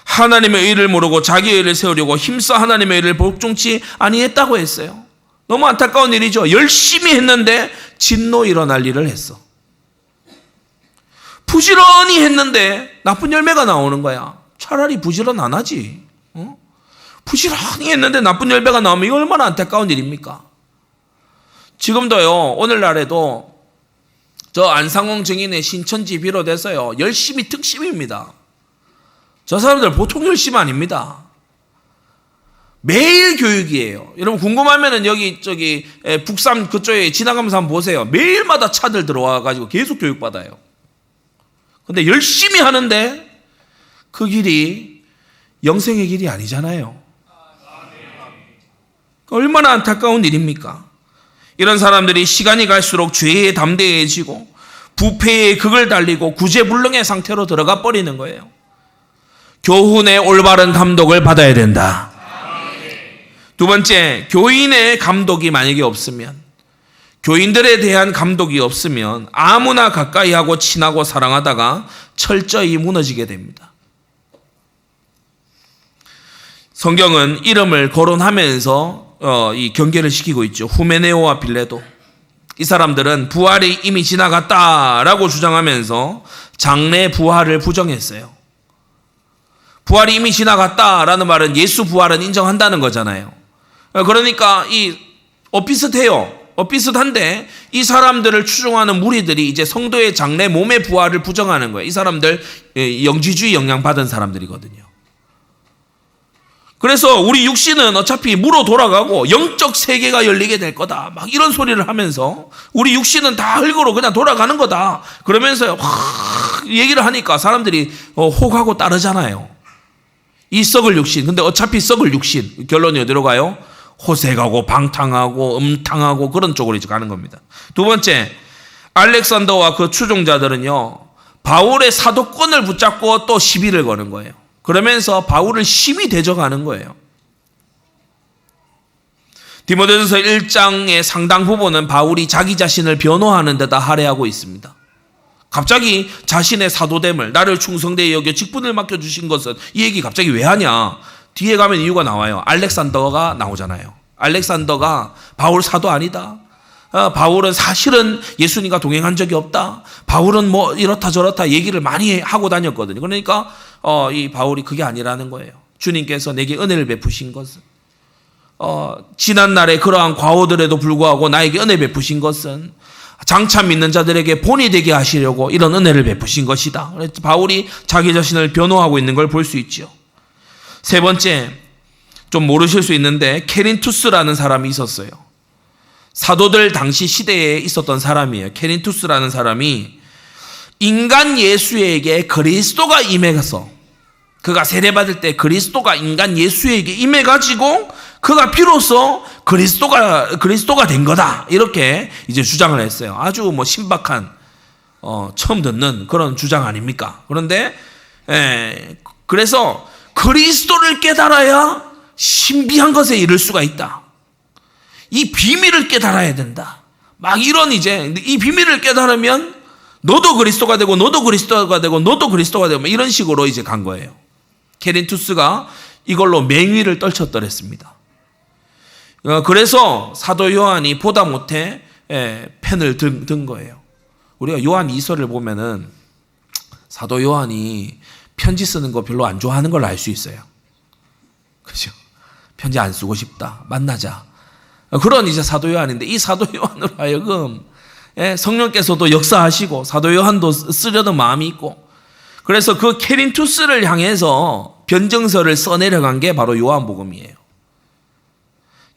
하나님의 의를 모르고 자기의 의를 세우려고 힘써 하나님의 의를 복종치 아니했다고 했어요. 너무 안타까운 일이죠. 열심히 했는데 진노 일어날 일을 했어. 부지런히 했는데 나쁜 열매가 나오는 거야. 차라리 부지런 안 하지. 부지런히 했는데 나쁜 열매가 나오면 이거 얼마나 안타까운 일입니까? 지금도요, 오늘날에도 저 안상홍 증인의 신천지 비롯해서요, 열심히 특심입니다. 저 사람들 보통 열심 아닙니다. 매일 교육이에요. 여러분 궁금하면은 여기 북산 그쪽에 지나가면서 한번 보세요. 매일마다 차들 들어와가지고 계속 교육받아요. 근데 열심히 하는데 그 길이 영생의 길이 아니잖아요. 얼마나 안타까운 일입니까? 이런 사람들이 시간이 갈수록 죄에 담대해지고 부패의 극을 달리고 구제불능의 상태로 들어가 버리는 거예요. 교훈의 올바른 감독을 받아야 된다. 두 번째, 교인의 감독이 만약에 없으면, 교인들에 대한 감독이 없으면 아무나 가까이 하고 친하고 사랑하다가 철저히 무너지게 됩니다. 성경은 이름을 거론하면서 이 경계를 시키고 있죠. 후메네오와 빌레도. 이 사람들은 부활이 이미 지나갔다라고 주장하면서 장래 부활을 부정했어요. 부활이 이미 지나갔다라는 말은 예수 부활은 인정한다는 거잖아요. 그러니까 비슷해요. 비슷한데 이 사람들을 추종하는 무리들이 이제 성도의 장래 몸의 부활을 부정하는 거예요. 이 사람들 영지주의 영향 받은 사람들이거든요. 그래서 우리 육신은 어차피 무로 돌아가고 영적 세계가 열리게 될 거다. 막 이런 소리를 하면서 우리 육신은 다 흙으로 그냥 돌아가는 거다. 그러면서 얘기를 하니까 사람들이 혹하고 따르잖아요. 이 썩을 육신. 근데 어차피 썩을 육신. 결론이 어디로 가요? 호색하고 방탕하고 음탕하고 그런 쪽으로 이제 가는 겁니다. 두 번째, 알렉산더와 그 추종자들은요, 바울의 사도권을 붙잡고 또 시비를 거는 거예요. 그러면서 바울을 심히 대적하는 거예요. 디모데전서 1장의 상당 부분은 바울이 자기 자신을 변호하는 데다 할애하고 있습니다. 갑자기 자신의 사도됨을, 나를 충성되이 여겨 직분을 맡겨주신 것은, 이 얘기 갑자기 왜 하냐? 뒤에 가면 이유가 나와요. 알렉산더가 나오잖아요. 알렉산더가 바울 사도 아니다. 바울은 사실은 예수님과 동행한 적이 없다. 바울은 뭐 이렇다 저렇다 얘기를 많이 하고 다녔거든요. 그러니까 이 바울이 그게 아니라는 거예요. 주님께서 내게 은혜를 베푸신 것은, 지난날에 그러한 과오들에도 불구하고 나에게 은혜 베푸신 것은 장차 믿는 자들에게 본이 되게 하시려고 이런 은혜를 베푸신 것이다. 바울이 자기 자신을 변호하고 있는 걸 볼 수 있죠. 세 번째, 좀 모르실 수 있는데 케린투스라는 사람이 있었어요. 사도들 당시 시대에 있었던 사람이에요. 케린투스라는 사람이 인간 예수에게 그리스도가 임해서, 그가 세례받을 때 그리스도가 인간 예수에게 임해가지고 그가 비로소 그리스도가 된 거다. 이렇게 이제 주장을 했어요. 아주 뭐 신박한, 처음 듣는 그런 주장 아닙니까? 그런데, 그래서 그리스도를 깨달아야 신비한 것에 이를 수가 있다. 이 비밀을 깨달아야 된다. 막 이런 이제 이 비밀을 깨달으면 너도 그리스도가 되고 너도 그리스도가 되고 너도 그리스도가 되고 이런 식으로 이제 간 거예요. 케린투스가 이걸로 맹위를 떨쳤더랬습니다. 그래서 사도 요한이 보다 못해 펜을 든 거예요. 우리가 요한 2서를 보면은 사도 요한이 편지 쓰는 거 별로 안 좋아하는 걸 알 수 있어요. 그죠? 편지 안 쓰고 싶다. 만나자. 그런 이제 사도 요한인데, 이 사도 요한으로 하여금 성령께서도 역사하시고 사도 요한도 쓰려는 마음이 있고, 그래서 그 케린투스를 향해서 변증서를 써내려간 게 바로 요한복음이에요.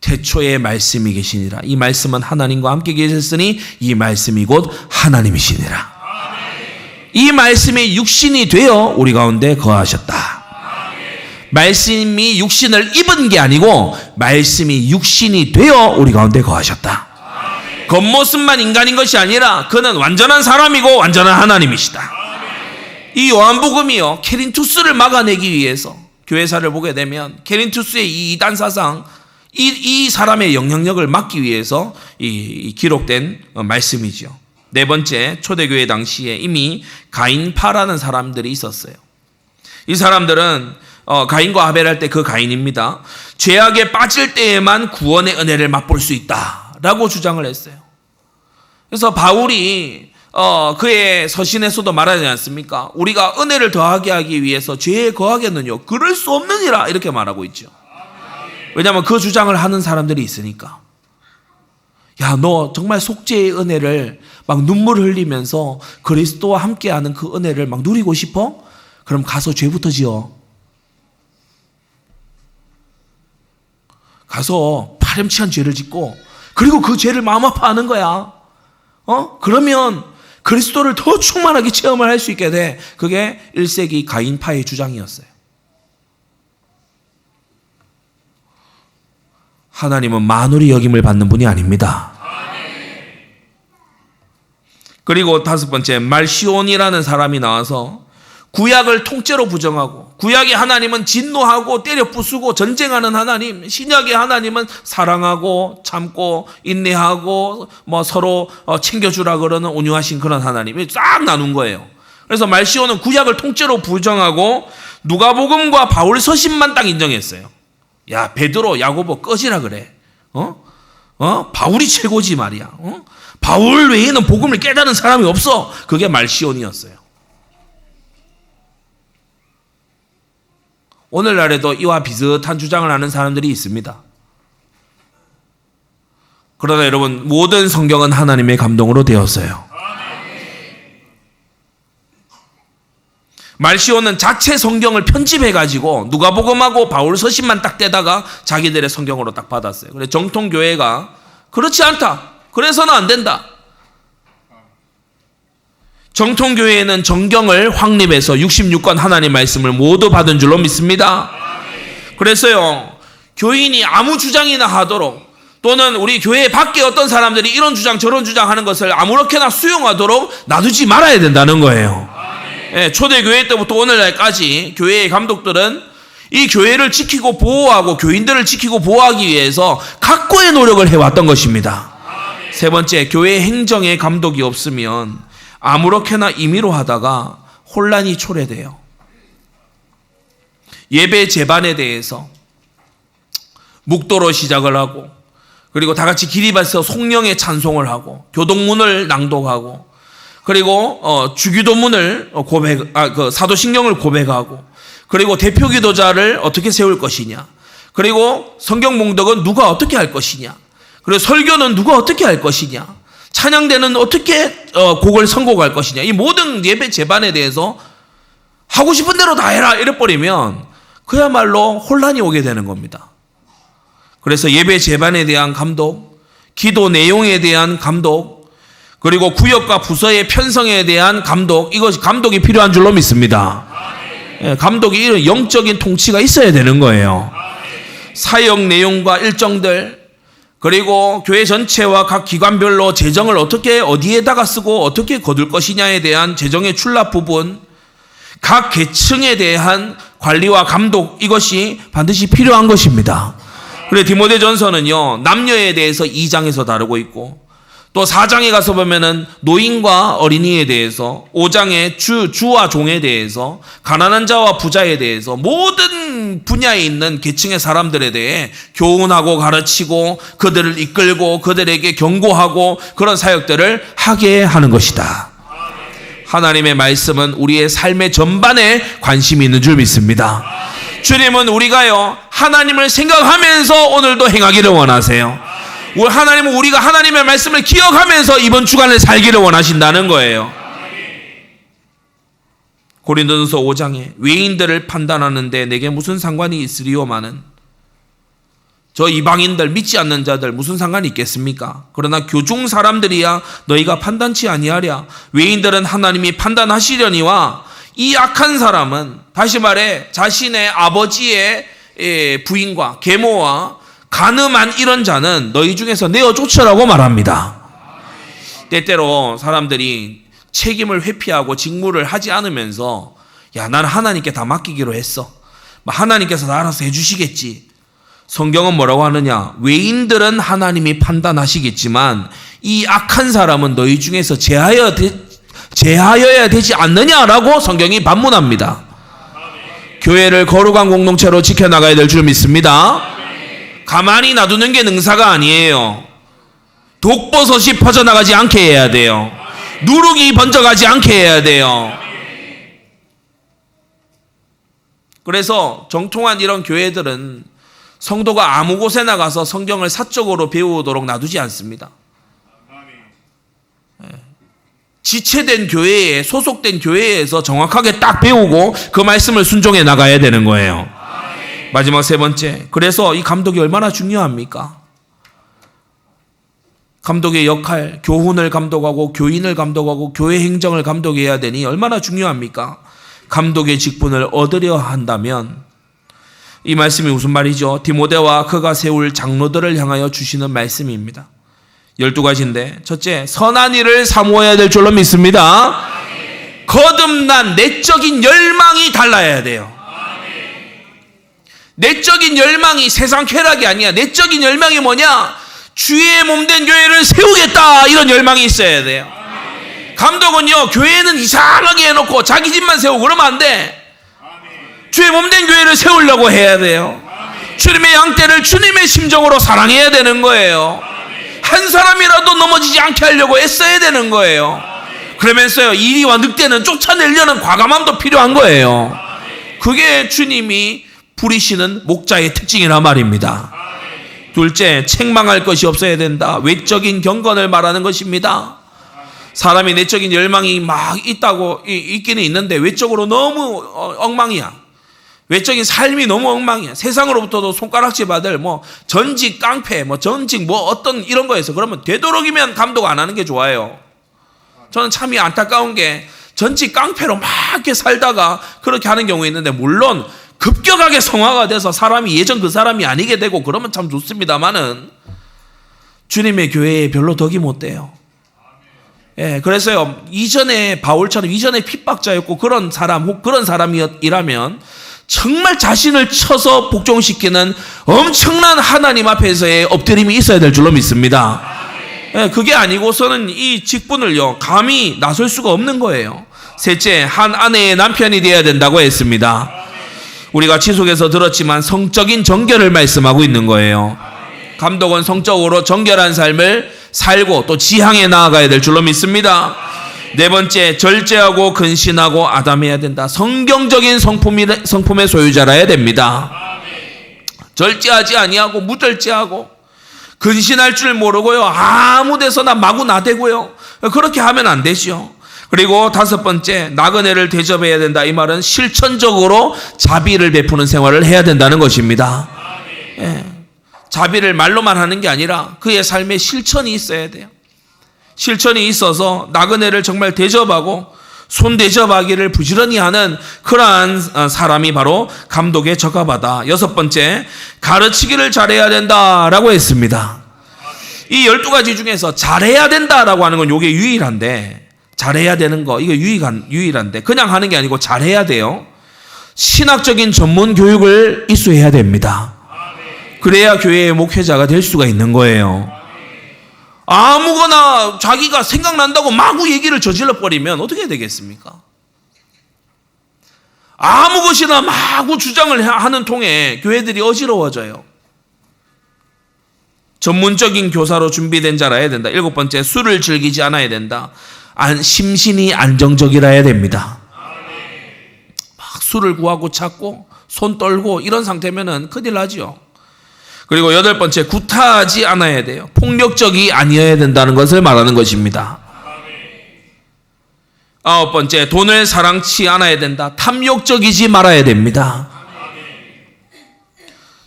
태초에 말씀이 계시니라. 이 말씀은 하나님과 함께 계셨으니 이 말씀이 곧 하나님이시니라. 이 말씀이 육신이 되어 우리 가운데 거하셨다. 말씀이 육신을 입은 게 아니고 말씀이 육신이 되어 우리 가운데 거하셨다. 겉모습만 인간인 것이 아니라 그는 완전한 사람이고 완전한 하나님이시다. 이 요한복음이요, 케린투스를 막아내기 위해서 교회사를 보게 되면 케린투스의 이 이단 사상, 이 사람의 영향력을 막기 위해서 이 기록된 말씀이죠. 네 번째, 초대교회 당시에 이미 가인파라는 사람들이 있었어요. 이 사람들은 가인과 아벨 할 때 그 가인입니다. 죄악에 빠질 때에만 구원의 은혜를 맛볼 수 있다라고 주장을 했어요. 그래서 바울이 그의 서신에서도 말하지 않습니까? 우리가 은혜를 더하게 하기 위해서 죄에 거하겠느냐? 그럴 수 없느니라, 이렇게 말하고 있죠. 왜냐하면 그 주장을 하는 사람들이 있으니까. 야, 너 정말 속죄의 은혜를 막 눈물 흘리면서 그리스도와 함께하는 그 은혜를 막 누리고 싶어? 그럼 가서 죄부터 지어. 가서 파렴치한 죄를 짓고, 그리고 그 죄를 마음 아파하는 거야. 그러면 그리스도를 더 충만하게 체험을 할 수 있게 돼. 그게 1세기 가인파의 주장이었어요. 하나님은 만홀히 여김을 받는 분이 아닙니다. 그리고 다섯 번째, 말시온이라는 사람이 나와서 구약을 통째로 부정하고, 구약의 하나님은 진노하고 때려 부수고 전쟁하는 하나님, 신약의 하나님은 사랑하고 참고 인내하고 뭐 서로 챙겨주라 그러는 온유하신 그런 하나님이 싹 나눈 거예요. 그래서 말시온은 구약을 통째로 부정하고 누가복음과 바울 서신만 딱 인정했어요. 야, 베드로, 야고보 꺼지라 그래. 바울이 최고지 말이야. 바울 외에는 복음을 깨닫는 사람이 없어. 그게 말시온이었어요. 오늘날에도 이와 비슷한 주장을 하는 사람들이 있습니다. 그러나 여러분, 모든 성경은 하나님의 감동으로 되었어요. 말시온은 자체 성경을 편집해가지고 누가복음하고 바울 서신만 딱 떼다가 자기들의 성경으로 딱 받았어요. 그래서 정통교회가 그렇지 않다. 그래서는 안 된다. 정통교회는 정경을 확립해서 66권 하나님 말씀을 모두 받은 줄로 믿습니다. 그래서요, 교인이 아무 주장이나 하도록, 또는 우리 교회 밖에 어떤 사람들이 이런 주장 저런 주장 하는 것을 아무렇게나 수용하도록 놔두지 말아야 된다는 거예요. 예, 초대교회 때부터 오늘날까지 교회의 감독들은 이 교회를 지키고 보호하고 교인들을 지키고 보호하기 위해서 각고의 노력을 해왔던 것입니다. 세 번째, 교회 행정에 감독이 없으면 아무렇게나 임의로 하다가 혼란이 초래돼요. 예배 제반에 대해서 묵도로 시작을 하고, 그리고 다 같이 기립해서 송령의 찬송을 하고, 교동문을 낭독하고, 그리고 주기도문을 사도신경을 고백하고, 그리고 대표 기도자를 어떻게 세울 것이냐, 그리고 성경 봉독은 누가 어떻게 할 것이냐, 그리고 설교는 누가 어떻게 할 것이냐, 찬양대는 어떻게 곡을 선곡할 것이냐, 이 모든 예배 제반에 대해서 하고 싶은 대로 다 해라 이래버리면 그야말로 혼란이 오게 되는 겁니다. 그래서 예배 제반에 대한 감독, 기도 내용에 대한 감독, 그리고 구역과 부서의 편성에 대한 감독, 이것이 감독이 필요한 줄로 믿습니다. 예, 감독이 이런 영적인 통치가 있어야 되는 거예요. 사역 내용과 일정들, 그리고 교회 전체와 각 기관별로 재정을 어떻게 어디에다가 쓰고 어떻게 거둘 것이냐에 대한 재정의 출납 부분, 각 계층에 대한 관리와 감독, 이것이 반드시 필요한 것입니다. 그래서 디모데전서는요, 남녀에 대해서 2장에서 다루고 있고, 또 4장에 가서 보면은 노인과 어린이에 대해서, 5장에 주와 종에 대해서, 가난한 자와 부자에 대해서 모든 분야에 있는 계층의 사람들에 대해 교훈하고 가르치고 그들을 이끌고 그들에게 경고하고 그런 사역들을 하게 하는 것이다. 하나님의 말씀은 우리의 삶의 전반에 관심이 있는 줄 믿습니다. 주님은 우리가요, 하나님을 생각하면서 오늘도 행하기를 원하세요. 하나님은 우리가 하나님의 말씀을 기억하면서 이번 주간을 살기를 원하신다는 거예요. 고린도전서 5장에 외인들을 판단하는데 내게 무슨 상관이 있으리요마는, 저 이방인들 믿지 않는 자들 무슨 상관이 있겠습니까? 그러나 교중 사람들이야 너희가 판단치 아니하랴. 외인들은 하나님이 판단하시려니와 이 악한 사람은, 다시 말해 자신의 아버지의 부인과 계모와 간음한 이런 자는 너희 중에서 내어 쫓으라고 말합니다. 때때로 사람들이 책임을 회피하고 직무를 하지 않으면서, 야, 나는 하나님께 다 맡기기로 했어, 하나님께서 다 알아서 해주시겠지. 성경은 뭐라고 하느냐? 외인들은 하나님이 판단하시겠지만 이 악한 사람은 너희 중에서 제하여야 되지 않느냐라고 성경이 반문합니다. 교회를 거룩한 공동체로 지켜나가야 될 줄 믿습니다. 가만히 놔두는 게 능사가 아니에요. 독버섯이 퍼져나가지 않게 해야 돼요. 누룩이 번져가지 않게 해야 돼요. 그래서 정통한 이런 교회들은 성도가 아무 곳에 나가서 성경을 사적으로 배우도록 놔두지 않습니다. 지체된 교회에, 소속된 교회에서 정확하게 딱 배우고 그 말씀을 순종해 나가야 되는 거예요. 마지막 세 번째, 그래서 이 감독이 얼마나 중요합니까? 감독의 역할, 교훈을 감독하고 교인을 감독하고 교회 행정을 감독해야 되니 얼마나 중요합니까? 감독의 직분을 얻으려 한다면, 이 말씀이 무슨 말이죠? 디모데와 그가 세울 장로들을 향하여 주시는 말씀입니다. 12가지인데, 첫째, 선한 일을 사모해야 될 줄로 믿습니다. 거듭난 내적인 열망이 달라야 돼요. 내적인 열망이 세상 쾌락이 아니야. 내적인 열망이 뭐냐? 주의 몸된 교회를 세우겠다, 이런 열망이 있어야 돼요. 감독은요, 교회는 이상하게 해놓고 자기 집만 세우고 그러면 안 돼. 주의 몸된 교회를 세우려고 해야 돼요. 주님의 양떼를 주님의 심정으로 사랑해야 되는 거예요. 한 사람이라도 넘어지지 않게 하려고 애써야 되는 거예요. 그러면서요, 이리와 늑대는 쫓아내려는 과감함도 필요한 거예요. 그게 주님이 부리시는 목자의 특징이란 말입니다. 둘째, 책망할 것이 없어야 된다. 외적인 경건을 말하는 것입니다. 사람이 내적인 열망이 막 있기는 있는데 외적으로 너무 엉망이야. 외적인 삶이 너무 엉망이야. 세상으로부터도 손가락질 받을 전직 깡패, 전직 어떤 이런 거에서 그러면 되도록이면 감독 안 하는 게 좋아요. 저는 참이 안타까운 게 전직 깡패로 막 이렇게 살다가 그렇게 하는 경우가 있는데, 물론 급격하게 성화가 돼서 사람이 예전 그 사람이 아니게 되고 그러면 참 좋습니다만은 주님의 교회에 별로 덕이 못 돼요. 예, 그래서요, 이전에 바울처럼 이전에 핍박자였고 그런 사람이라면 정말 자신을 쳐서 복종시키는 엄청난 하나님 앞에서의 엎드림이 있어야 될 줄로 믿습니다. 예, 그게 아니고서는 이 직분을요, 감히 나설 수가 없는 거예요. 셋째, 한 아내의 남편이 되어야 된다고 했습니다. 우리가 지속해서 들었지만 성적인 정결을 말씀하고 있는 거예요. 감독은 성적으로 정결한 삶을 살고 또 지향에 나아가야 될 줄로 믿습니다. 네 번째, 절제하고 근신하고 아담해야 된다. 성경적인 성품의 소유자라야 됩니다. 절제하지 아니하고 무절제하고 근신할 줄 모르고요, 아무 데서나 마구 나대고요, 그렇게 하면 안 되죠. 그리고 다섯 번째, 나그네를 대접해야 된다. 이 말은 실천적으로 자비를 베푸는 생활을 해야 된다는 것입니다. 예. 자비를 말로만 하는 게 아니라 그의 삶에 실천이 있어야 돼요. 실천이 있어서 나그네를 정말 대접하고 손 대접하기를 부지런히 하는 그러한 사람이 바로 감독에 적합하다. 여섯 번째, 가르치기를 잘해야 된다라고 했습니다. 이 12가지 중에서 잘해야 된다라고 하는 건 이게 유일한데, 잘해야 되는 거, 이거 유일한데 그냥 하는 게 아니고 잘해야 돼요. 신학적인 전문 교육을 이수해야 됩니다. 그래야 교회의 목회자가 될 수가 있는 거예요. 아무거나 자기가 생각난다고 마구 얘기를 저질러 버리면 어떻게 되겠습니까? 아무 것이나 마구 주장을 하는 통에 교회들이 어지러워져요. 전문적인 교사로 준비된 자라야 된다. 일곱 번째, 술을 즐기지 않아야 된다. 심신이 안정적이라야 됩니다. 막 술을 구하고 찾고 손 떨고 이런 상태면은 큰일 나지요. 그리고 여덟 번째, 구타하지 않아야 돼요. 폭력적이 아니어야 된다는 것을 말하는 것입니다. 아홉 번째, 돈을 사랑치 않아야 된다. 탐욕적이지 말아야 됩니다.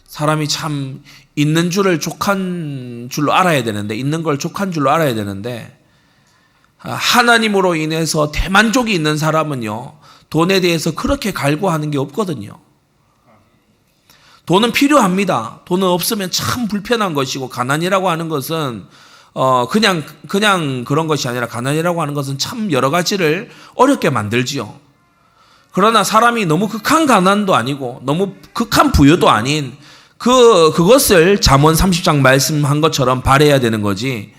사람이 참 있는 줄을 족한 줄로 알아야 되는데, 있는 걸 족한 줄로 알아야 되는데, 하나님으로 인해서 대만족이 있는 사람은요, 돈에 대해서 그렇게 갈구하는 게 없거든요. 돈은 필요합니다. 돈은 없으면 참 불편한 것이고, 가난이라고 하는 것은 그냥 그런 것이 아니라, 가난이라고 하는 것은 참 여러 가지를 어렵게 만들지요. 그러나 사람이 너무 극한 가난도 아니고 너무 극한 부유도 아닌 그것을 잠언 30장 말씀한 것처럼 바라야 되는 거지,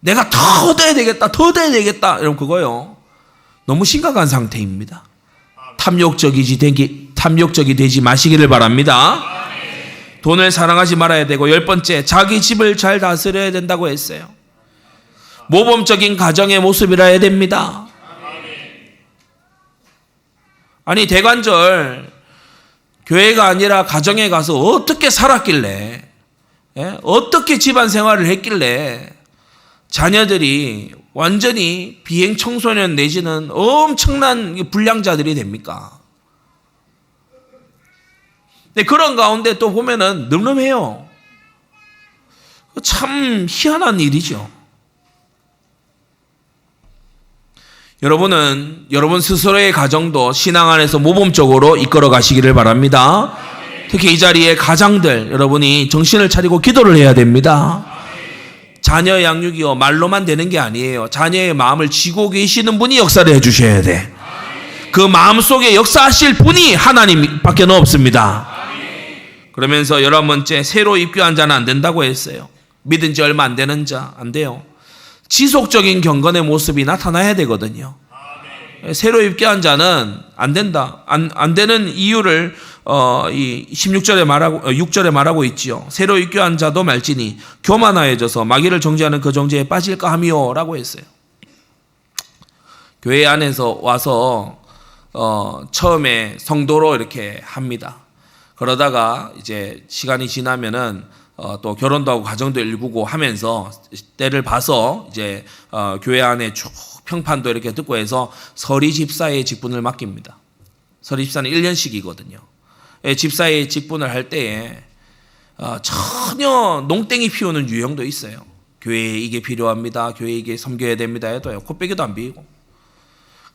내가 더 얻어야 되겠다, 더 얻어야 되겠다, 이러면 그거요, 너무 심각한 상태입니다. 탐욕적이 되지 마시기를 바랍니다. 돈을 사랑하지 말아야 되고, 열 번째, 자기 집을 잘 다스려야 된다고 했어요. 모범적인 가정의 모습이라야 됩니다. 아니, 대관절 교회가 아니라 가정에 가서 어떻게 살았길래, 어떻게 집안 생활을 했길래 자녀들이 완전히 비행 청소년 내지는 엄청난 불량자들이 됩니까? 근데 그런 가운데 또 보면은 늠름해요. 참 희한한 일이죠. 여러분 스스로의 가정도 신앙 안에서 모범적으로 이끌어 가시기를 바랍니다. 특히 이 자리에 가장들, 여러분이 정신을 차리고 기도를 해야 됩니다. 자녀 양육이요, 말로만 되는 게 아니에요. 자녀의 마음을 쥐고 계시는 분이 역사를 해주셔야 돼. 그 마음 속에 역사하실 분이 하나님밖에 없습니다. 그러면서 11번째, 새로 입교한 자는 안 된다고 했어요. 믿은 지 얼마 안 되는 자, 안 돼요. 지속적인 경건의 모습이 나타나야 되거든요. 새로 입교한 자는 안 된다. 안 되는 이유를 이 16절에 말하고 6절에 말하고 있지요. 새로 입교한 자도 말지니 교만하여져서 마귀를 정죄하는 그 정죄에 빠질까 함이요라고 했어요. 교회 안에서 와서 처음에 성도로 이렇게 합니다. 그러다가 이제 시간이 지나면은 또 결혼도 하고 가정도 일구고 하면서 때를 봐서 이제 교회 안에 쭉 평판도 이렇게 듣고 해서 서리 집사의 직분을 맡깁니다. 서리 집사는 1년씩이거든요. 집사의 직분을 할 때에 전혀 농땡이 피우는 유형도 있어요. 교회에 이게 필요합니다. 교회에 이게 섬겨야 됩니다 해도요. 코빼기도 안 비우고.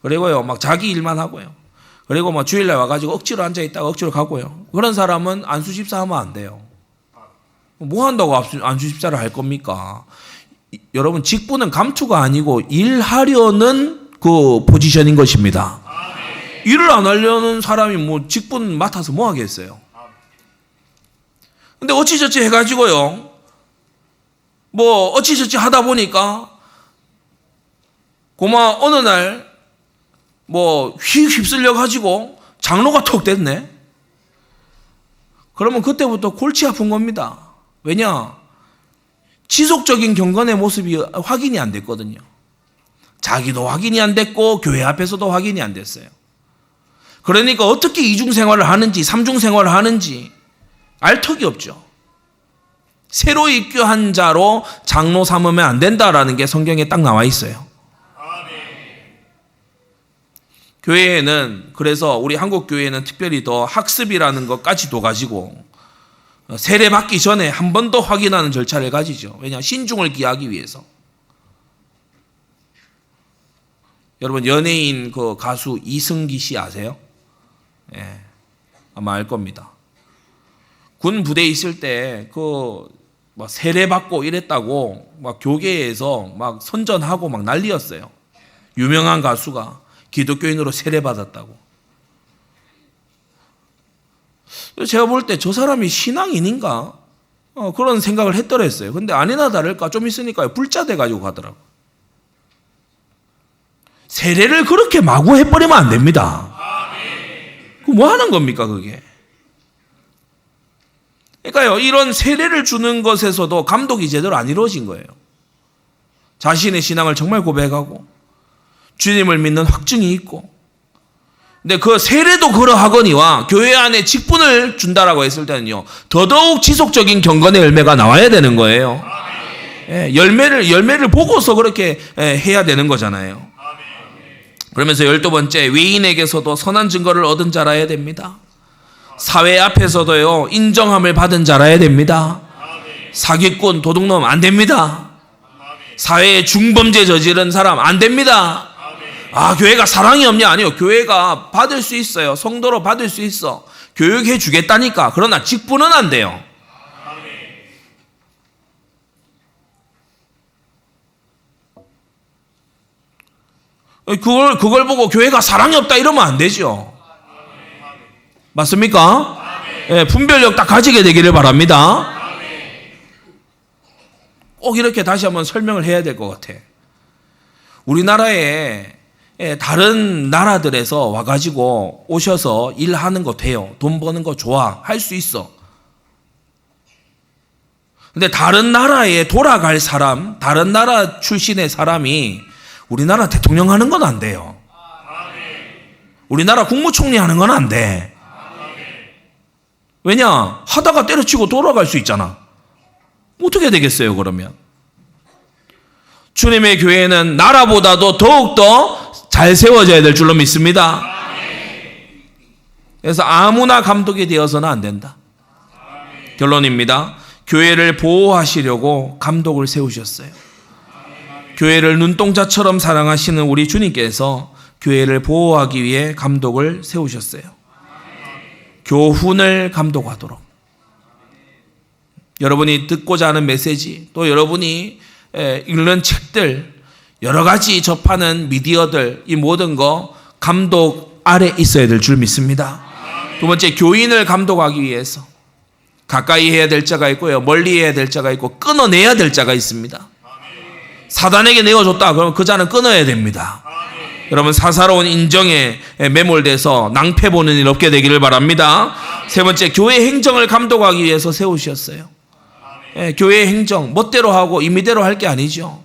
그리고요 막 자기 일만 하고요. 그리고 막 주일날 와가지고 억지로 앉아있다가 억지로 가고요. 그런 사람은 안수 집사 하면 안 돼요. 뭐 한다고 안수 집사를 할 겁니까? 여러분 직분은 감투가 아니고 일하려는 그 포지션인 것입니다. 일을 안 하려는 사람이 뭐 직분 맡아서 뭐 하겠어요? 근데 어찌저찌 해가지고요. 뭐 어찌저찌 하다 보니까 고마 어느 날 뭐 휩쓸려 가지고 장로가 톡 됐네. 그러면 그때부터 골치 아픈 겁니다. 왜냐? 지속적인 경건의 모습이 확인이 안 됐거든요. 자기도 확인이 안 됐고 교회 앞에서도 확인이 안 됐어요. 그러니까 어떻게 이중 생활을 하는지 삼중 생활을 하는지 알 턱이 없죠. 새로 입교한 자로 장로 삼으면 안 된다라는 게 성경에 딱 나와 있어요. 교회에는 그래서 우리 한국 교회는 특별히 더 학습이라는 것까지도 가지고 세례 받기 전에 한 번 더 확인하는 절차를 가지죠. 왜냐? 신중을 기하기 위해서. 여러분 연예인 그 가수 이승기 씨 아세요? 예, 아마 알 겁니다. 군 부대에 있을 때 그 막 세례 받고 이랬다고 막 교계에서 막 선전하고 막 난리였어요. 유명한 가수가 기독교인으로 세례 받았다고. 제가 볼 때 저 사람이 신앙인인가? 그런 생각을 했더랬어요. 근데 아니나 다를까 좀 있으니까 불자돼 가지고 가더라고. 세례를 그렇게 마구 해버리면 안 됩니다. 그 뭐 하는 겁니까 그게? 그러니까요 이런 세례를 주는 것에서도 감독이 제대로 안 이루어진 거예요. 자신의 신앙을 정말 고백하고 주님을 믿는 확증이 있고, 근데 그 세례도 그러하거니와 교회 안에 직분을 준다라고 했을 때는요 더더욱 지속적인 경건의 열매가 나와야 되는 거예요. 예, 열매를 보고서 그렇게 해야 되는 거잖아요. 그러면서 12번째, 외인에게서도 선한 증거를 얻은 자라야 됩니다. 사회 앞에서도요 인정함을 받은 자라야 됩니다. 사기꾼, 도둑놈 안 됩니다. 사회에 중범죄 저지른 사람 안 됩니다. 아, 교회가 사랑이 없냐? 아니요. 교회가 받을 수 있어요. 성도로 받을 수 있어. 교육해 주겠다니까. 그러나 직분은 안 돼요. 그걸 보고 교회가 사랑이 없다 이러면 안 되죠. 맞습니까? 예, 분별력 딱 가지게 되기를 바랍니다. 꼭 이렇게 다시 한번 설명을 해야 될 것 같아. 우리나라에 다른 나라들에서 와가지고 오셔서 일하는 거 돼요. 돈 버는 거 좋아. 할 수 있어. 근데 다른 나라에 돌아갈 사람, 다른 나라 출신의 사람이 우리나라 대통령 하는 건 안 돼요. 우리나라 국무총리 하는 건 안 돼. 왜냐? 하다가 때려치고 돌아갈 수 있잖아. 어떻게 되겠어요, 그러면? 주님의 교회는 나라보다도 더욱더 잘 세워져야 될 줄로 믿습니다. 그래서 아무나 감독이 되어서는 안 된다. 결론입니다. 교회를 보호하시려고 감독을 세우셨어요. 교회를 눈동자처럼 사랑하시는 우리 주님께서 교회를 보호하기 위해 감독을 세우셨어요. 교훈을 감독하도록. 여러분이 듣고자 하는 메시지, 또 여러분이 읽는 책들, 여러 가지 접하는 미디어들, 이 모든 거 감독 아래 있어야 될 줄 믿습니다. 두 번째, 교인을 감독하기 위해서 가까이 해야 될 자가 있고요, 멀리 해야 될 자가 있고, 끊어내야 될 자가 있습니다. 사단에게 내어줬다 그러면 그 자는 끊어야 됩니다. 여러분 사사로운 인정에 매몰돼서 낭패 보는 일 없게 되기를 바랍니다. 세 번째, 교회 행정을 감독하기 위해서 세우셨어요. 교회 행정 멋대로 하고 임의대로 할 게 아니죠.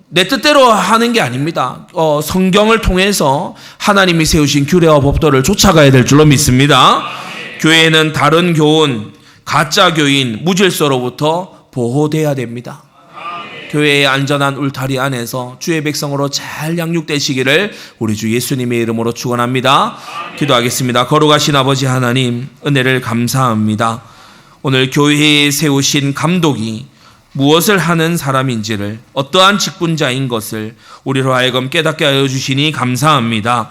내 뜻대로 하는 게 아닙니다. 성경을 통해서 하나님이 세우신 규례와 법도를 쫓아가야 될 줄로 믿습니다. 교회는 다른 교훈, 가짜 교인, 무질서로부터 보호돼야 됩니다. 교회의 안전한 울타리 안에서 주의 백성으로 잘 양육되시기를 우리 주 예수님의 이름으로 축원합니다. 기도하겠습니다. 거룩하신 아버지 하나님, 은혜를 감사합니다. 오늘 교회에 세우신 감독이 무엇을 하는 사람인지를, 어떠한 직분자인 것을 우리로 하여금 깨닫게 하여 주시니 감사합니다.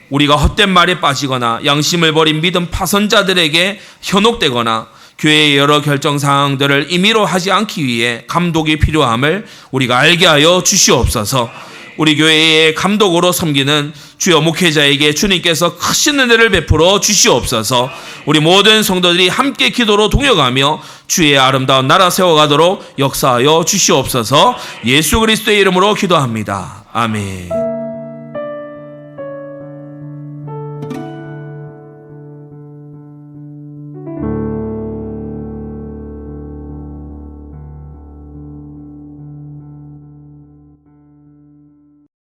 우리가 헛된 말에 빠지거나 양심을 버린 믿음 파선자들에게 현혹되거나 교회의 여러 결정 사항들을 임의로 하지 않기 위해 감독이 필요함을 우리가 알게 하여 주시옵소서. 우리 교회의 감독으로 섬기는 주여 목회자에게 주님께서 크신 은혜를 베풀어 주시옵소서. 우리 모든 성도들이 함께 기도로 동역하며 주의 아름다운 나라 세워가도록 역사하여 주시옵소서. 예수 그리스도의 이름으로 기도합니다. 아멘.